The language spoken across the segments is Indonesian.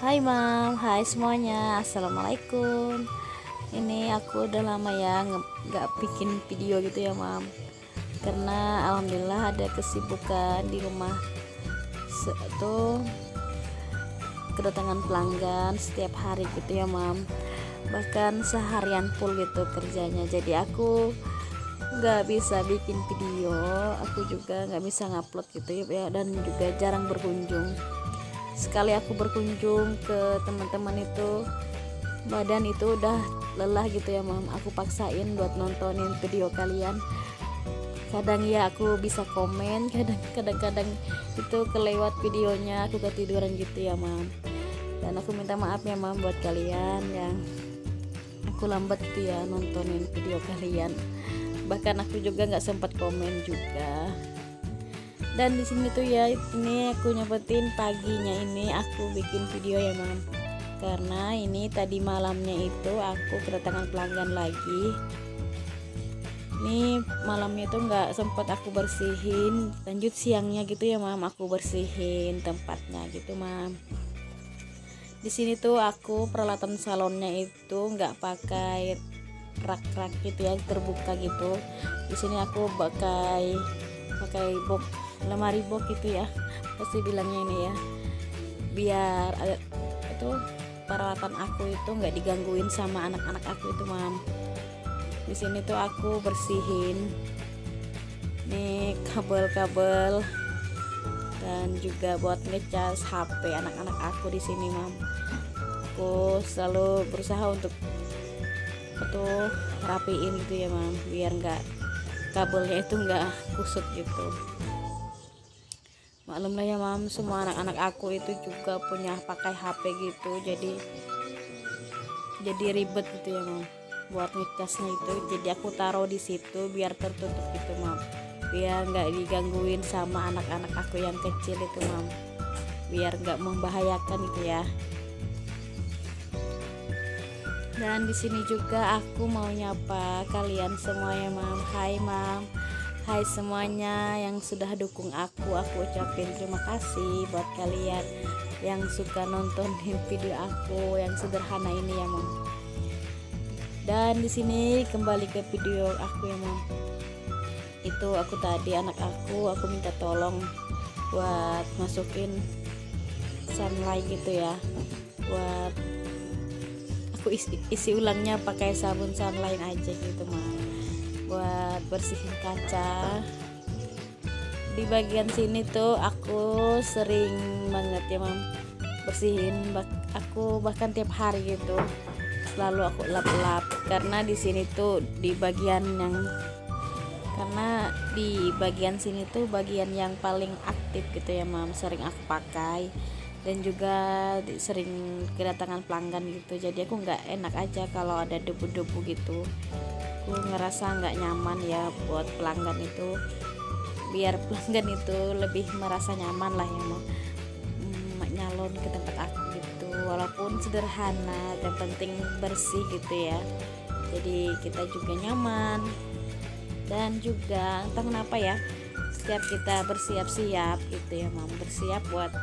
Hai Mam, hai semuanya, Assalamualaikum. Ini aku udah lama ya nggak bikin video gitu ya Mam, karena alhamdulillah ada kesibukan di rumah. Tuh kedatangan pelanggan setiap hari gitu ya Mam, bahkan seharian full gitu kerjanya. Jadi aku nggak bisa bikin video, aku juga nggak bisa ngupload gitu ya, dan juga jarang berkunjung. Sekali aku berkunjung ke teman-teman itu, badan itu udah lelah gitu ya Mam. Aku paksain buat nontonin video kalian. Kadang ya aku bisa komen, kadang-kadang itu kelewat videonya, aku ketiduran gitu ya Mam. Dan aku minta maaf ya Mam buat kalian yang aku lambat gitu ya nontonin video kalian. Bahkan aku juga nggak sempat komen juga. Dan di sini tuh ya, ini aku nyebutin paginya ini aku bikin video ya Mam, karena ini tadi malamnya itu aku kedatangan pelanggan lagi. Ini malamnya itu nggak sempat aku bersihin, lanjut siangnya gitu ya Mam aku bersihin tempatnya gitu Mam. Di sini tuh aku peralatan salonnya itu nggak pakai rak-rak gitu ya, terbuka gitu. Di sini aku pakai box, lemari box gitu ya, pasti bilangnya ini ya, biar itu peralatan aku itu nggak digangguin sama anak-anak aku itu Mam. Di sini tuh aku bersihin nih kabel-kabel dan juga buat ngecas HP anak-anak aku di sini Mam. Aku selalu berusaha untuk rapiin gitu ya Mam, biar nggak kabelnya itu nggak kusut gitu. Maklum lah ya Mam, semua anak-anak aku itu juga punya pakai HP gitu, jadi ribet gitu ya Mam buat ngecasnya itu. Jadi aku taruh di situ biar tertutup gitu Mam, biar nggak digangguin sama anak-anak aku yang kecil itu Mam, biar nggak membahayakan gitu ya. Dan di sini juga aku mau nyapa kalian semuanya Mam. Hai Mam, hai semuanya yang sudah dukung aku ucapin terima kasih buat kalian yang suka nontonin video aku yang sederhana ini ya Mam. Dan di sini kembali ke video aku ya Mam. Itu aku tadi anak aku minta tolong buat masukin sunlight gitu ya, buat aku isi ulangnya pakai sabun sunlight aja gitu Mam, buat bersihin kaca. Di bagian sini tuh aku sering banget ya Mam bersihin, aku bahkan tiap hari gitu selalu aku lap-lap, karena di sini tuh di bagian sini tuh bagian yang paling aktif gitu ya Mam, sering aku pakai dan juga sering kedatangan pelanggan gitu. Jadi aku nggak enak aja kalau ada debu-debu gitu, aku ngerasa nggak nyaman ya buat pelanggan itu. Biar pelanggan itu lebih merasa nyaman lah ya Mam, nyalon ke tempat aku gitu, walaupun sederhana, yang penting bersih gitu ya. Jadi kita juga nyaman. Dan juga entah kenapa ya, setiap kita bersiap-siap gitu ya Mam, bersiap buat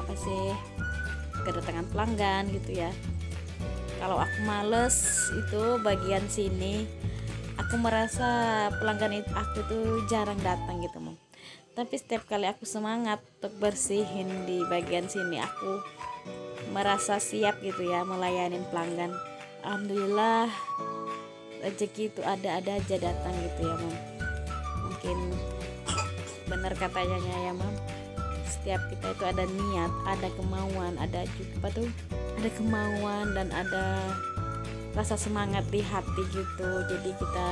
apa sih, kedatangan pelanggan gitu ya. Kalau aku males itu bagian sini, aku merasa pelanggan aku tuh jarang datang gitu Mam. Tapi setiap kali aku semangat untuk bersihin di bagian sini, aku merasa siap gitu ya melayanin pelanggan. Alhamdulillah rezeki itu ada-ada aja datang gitu ya Mam. Mungkin benar katanya ya Mam, setiap kita itu ada niat, ada kemauan, ada juga ada kemauan dan ada rasa semangat di hati gitu. Jadi kita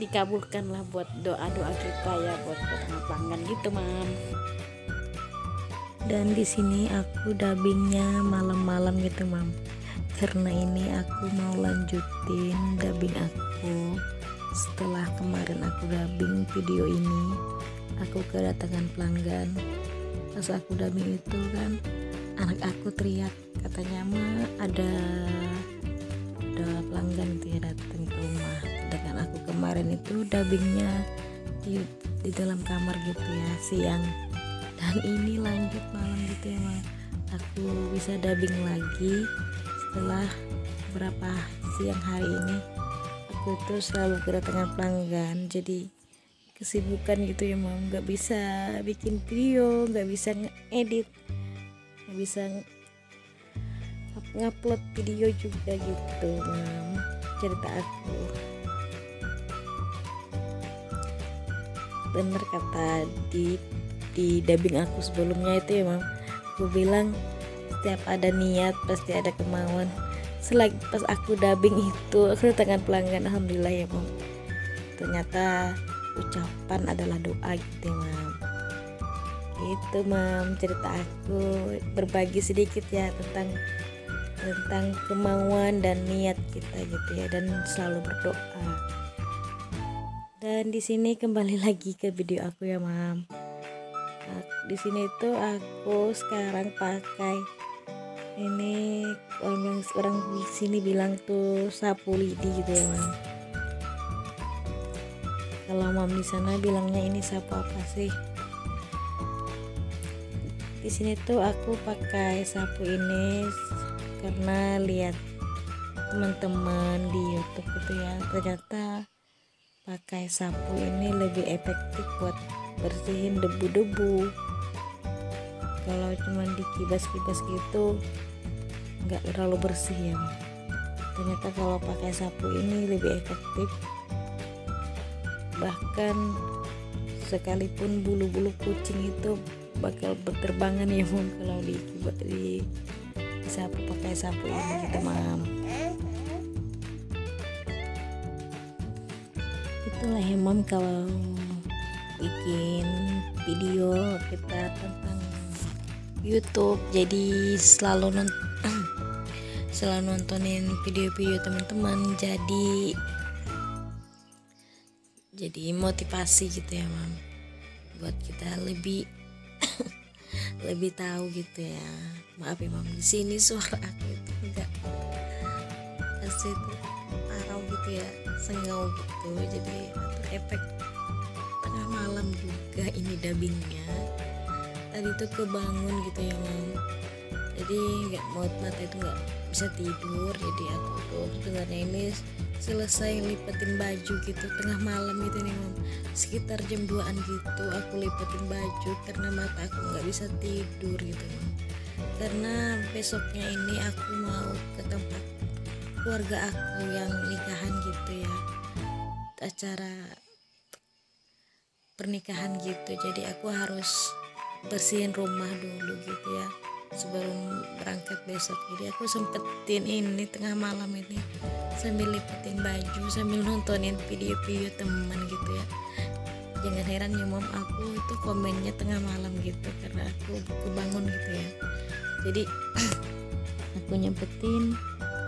dikabulkan lah buat doa-doa kita ya buat kedatangan pelanggan gitu Mam. Dan di sini aku dubbingnya malam-malam gitu Mam, karena ini aku mau lanjutin dubbing aku. Setelah kemarin aku dubbing video ini, aku kedatangan pelanggan. Pas aku dubbing itu kan anak aku teriak, katanya Ma ada pelanggan itu ya datang ke rumah. Dengan aku kemarin itu dubbingnya di dalam kamar gitu ya, siang. Dan ini lanjut malam gitu ya Mam, aku bisa dubbing lagi setelah berapa siang hari ini. Aku tuh selalu kedatangan pelanggan, jadi kesibukan gitu ya Mam, nggak bisa bikin video, nggak bisa ngedit, nggak bisa ngupload video juga gitu Mam, cerita aku. Bener kata di dubbing aku sebelumnya itu ya Mam, aku bilang setiap ada niat pasti ada kemauan. Selagi pas aku dubbing itu aku tangan pelanggan, alhamdulillah ya Mam, ternyata ucapan adalah doa gitu ya Mam. Itu Mam cerita aku, berbagi sedikit ya tentang kemauan dan niat kita gitu ya, dan selalu berdoa. Dan di sini kembali lagi ke video aku ya Mam. Di sini tuh aku sekarang pakai ini, orang di sini bilang tuh sapu lidi gitu ya Mam. Kalau Mam di sana bilangnya ini sapu apa sih? Di sini tuh aku pakai sapu ini karena lihat teman-teman di YouTube gitu ya, ternyata pakai sapu ini lebih efektif buat bersihin debu-debu. Kalau cuma dikibas-kibas gitu nggak terlalu bersih ya. Ternyata kalau pakai sapu ini lebih efektif, bahkan sekalipun bulu-bulu kucing itu bakal berterbangan ya Mam kalau di sapu pakai sapu ini gitu Mam. Itulah ya Mam, kalau bikin video kita tentang YouTube, jadi selalu nontonin video-video teman-teman, jadi motivasi gitu ya Mam, buat kita lebih lebih tahu gitu ya. Maaf ya Mam, di sini suara aku itu enggak kasih parau gitu ya, sengau gitu, jadi efek tengah malam juga ini dubbingnya. Tadi tuh kebangun gitu ya Mam, jadi nggak mata itu nggak bisa tidur, jadi aku tuh sebenarnya ini selesai lipetin baju gitu tengah malam gitu nih Mam, sekitar jam 2an gitu aku lipetin baju karena mata aku nggak bisa tidur gitu Mam. Karena besoknya ini aku mau ke tempat keluarga aku yang nikahan gitu ya, acara pernikahan gitu, jadi aku harus bersihin rumah dulu gitu ya sebelum berangkat besok. Jadi aku sempetin ini tengah malam ini sambil lipetin baju, sambil nontonin video-video teman gitu ya. Jangan heran ya Mam, aku itu komennya tengah malam gitu karena aku kebangun gitu ya. Jadi aku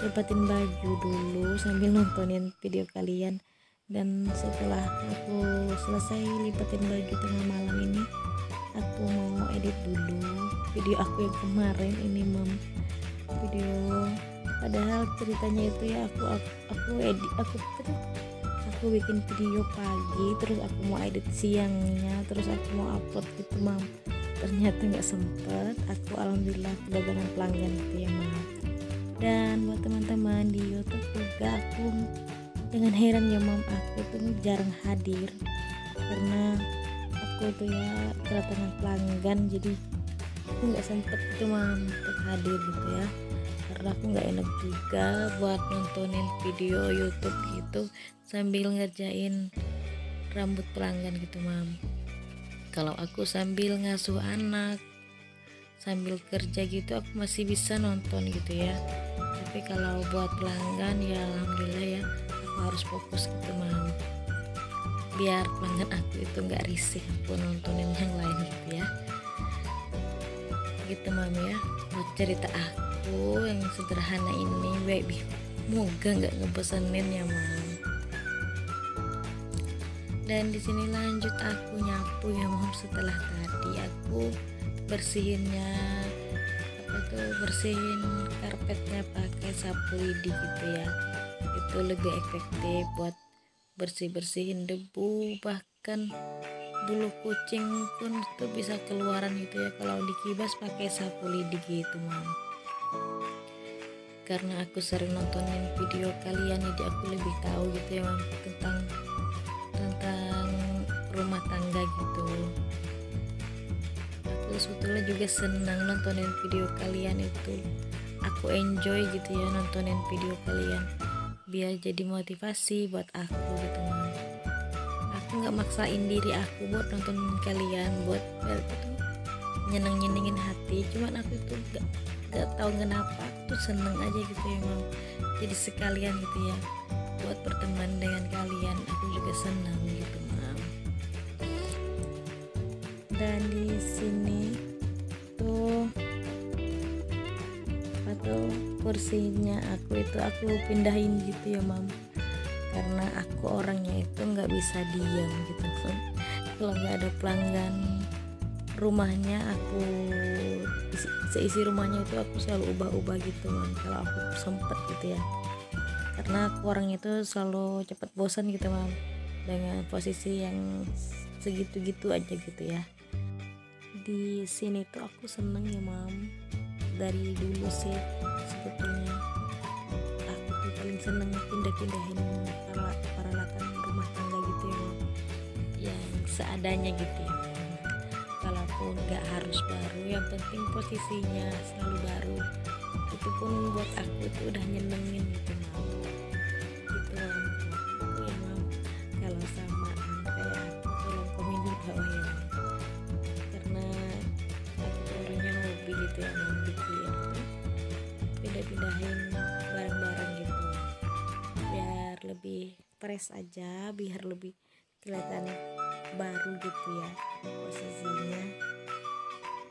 lipetin baju dulu sambil nontonin video kalian. Dan setelah aku selesai lipetin baju tengah malam ini, aku mau edit dulu video aku yang kemarin ini Mam. Video padahal ceritanya itu ya aku bikin video pagi, terus aku mau edit siangnya, terus aku mau upload gitu Mam. Ternyata nggak sempet. Aku alhamdulillah kedatangan pelanggan gitu ya Mam. Dan buat teman-teman di YouTube juga, aku jangan heran ya Mam, aku tuh jarang hadir karena aku tuh ya kedatangan pelanggan, jadi aku nggak sempet gitu Mam untuk hadir gitu ya, karena aku nggak enak juga buat nontonin video YouTube gitu sambil ngerjain rambut pelanggan gitu Mam. Kalau aku sambil ngasuh anak sambil kerja gitu aku masih bisa nonton gitu ya, tapi kalau buat pelanggan ya alhamdulillah ya aku harus fokus gitu Mam, biar pelanggan aku itu nggak risih aku nontonin yang lain gitu ya. Gitu Mam ya, buat cerita aku yang sederhana ini, baby moga nggak ngebosenin ya Mam. Dan di sini lanjut aku nyapu ya Mam, setelah tadi aku bersihin karpetnya pakai sapu lidi gitu ya, itu lebih efektif buat bersihin debu, bahkan bulu kucing pun tuh bisa keluaran gitu ya kalau dikibas pakai sapu lidi gitu mam. Karena aku sering nontonin video kalian jadi aku lebih tahu gitu ya mam tentang rumah tangga gitu. Aku sebetulnya juga senang nontonin video kalian itu, aku enjoy gitu ya nontonin video kalian biar jadi motivasi buat aku gitu mam. Aku nggak maksain diri aku buat nontonin kalian buat nyenengin hati, cuman aku tuh gak tahu kenapa aku tuh seneng aja gitu ya mam. Jadi sekalian gitu ya buat berteman dengan kalian, aku juga senang gitu mam. Dan di sini tuh atau kursinya aku pindahin gitu ya mam, karena aku orangnya itu nggak bisa diam gitu kan. Kalau nggak ada pelanggan rumahnya, aku seisi rumahnya itu aku selalu ubah-ubah gitu mam kalau aku sempet gitu ya, karena aku orangnya itu selalu cepat bosan gitu mam dengan posisi yang segitu-gitu aja gitu ya. Di sini tuh aku seneng ya mam, dari dulu sih sebetulnya aku tuh paling seneng pindah-pindahin peralatan rumah tangga gitu ya mam, yang seadanya gitu ya. Kalaupun gak harus baru, yang penting posisinya selalu baru, itu pun buat aku itu udah nyenengin gitu mam. Gitu mam, itu ya mam. Kalau samaan kayak aku tolong komen di bawah ya mam, karena aku orangnya hobi gitu ya mam, bikin pindah-pindahin barang-barang gitu biar lebih fresh aja, biar lebih kelihatan baru gitu ya posisinya,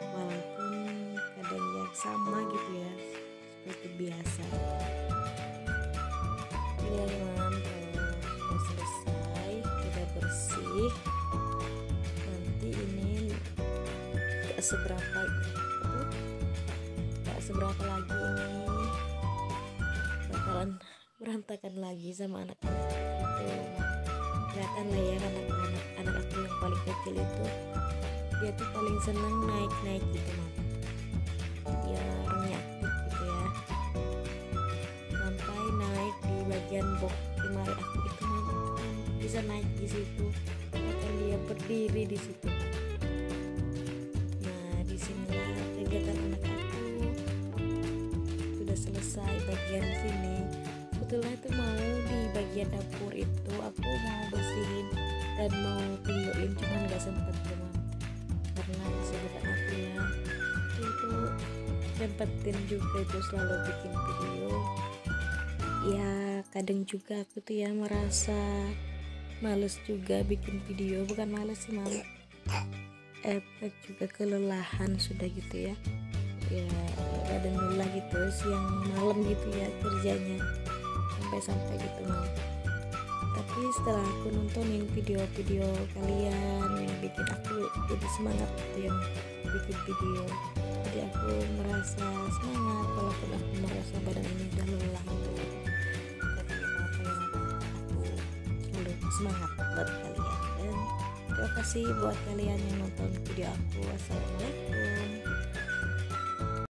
walaupun kadang yang sama gitu ya seperti biasa. Ini ya mam, kalau sudah selesai kita bersih, nanti ini gak seberapa lagi ini bakalan berantakan lagi sama anak-anak itu. Kelihatan lah ya anak aku yang paling kecil itu, dia tuh paling seneng naik gitu mam, dia orangnya aktif gitu ya, sampai naik di bagian box lemari aku itu mam, bisa naik di situ, bahkan dia berdiri di situ. Nah disinilah kegiatan anak aku sudah selesai bagian sini. Sebetulnya itu mau di bagian dapur itu aku mau bersihin dan mau videoin, cuman gak sempet teman, karena kesibukan aku ya itu sempetin juga itu selalu bikin video ya. Kadang juga aku tuh ya merasa males juga bikin video, bukan males sih mam, efek juga kelelahan sudah gitu ya badan lelah gitu siang malam gitu ya kerjanya sampai gitu mam. Tapi setelah aku nontonin video-video kalian yang bikin aku jadi semangat gitu yang bikin video, jadi aku merasa semangat walaupun aku merasa badan ini udah lelah gitu. Tapi apa yang aku selalu semangat buat kalian, dan terima kasih buat kalian yang nonton video aku. Wassalamualaikum.